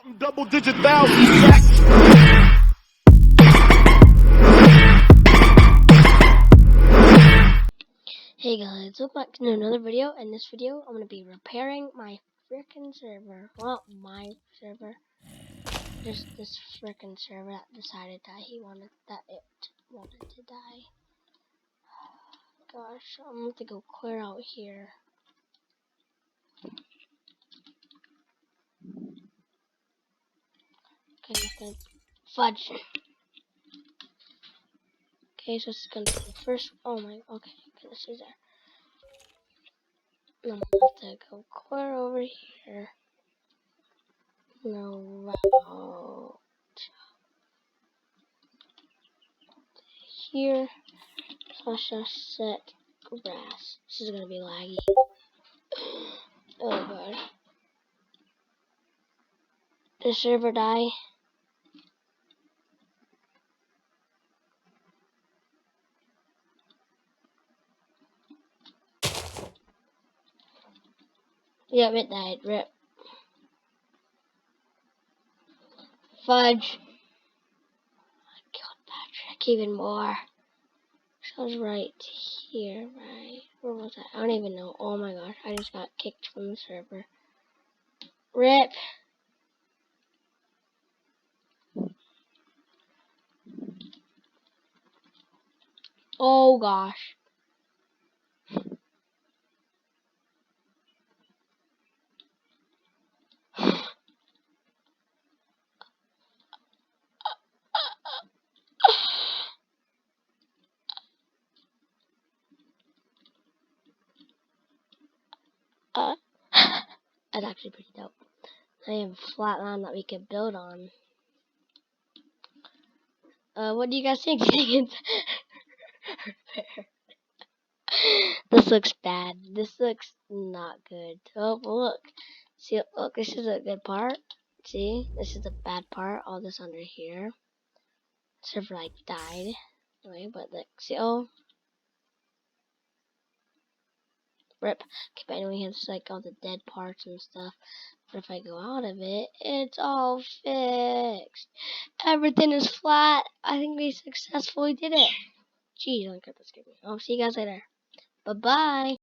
Double-digit thousands stacks. Hey guys, welcome back to another video. In this video, I'm going to be repairing my frickin' server. Well, my server. Just this frickin' server that decided that it wanted to die. Gosh, I'm going to go clear out here. Okay, nothing. Fudge. Okay, so this is going to be the first. Oh my, okay, this is there. I'm going to have to go clear over here. No route. Here. Sasha set grass. This is gonna be laggy. Oh god. Did the server die? Yep, it died. Rip. Fudge. I killed Patrick even more. So I was right here, right? Where was I? I don't even know. Oh my gosh, I just got kicked from the server. Rip. Oh gosh. That's actually pretty dope. I have a flat land that we could build on. What do you guys think? This looks bad. This looks not good. Oh, look. See, look, this is a good part. See, this is the bad part. All this under here. Server like died. Anyway, but like, see, oh, rip. Okay, but anyway, it's like all the dead parts and stuff. But if I go out of it, it's all fixed. Everything is flat. I think we successfully did it. Jeez, I got this. I'll see you guys later. Bye bye.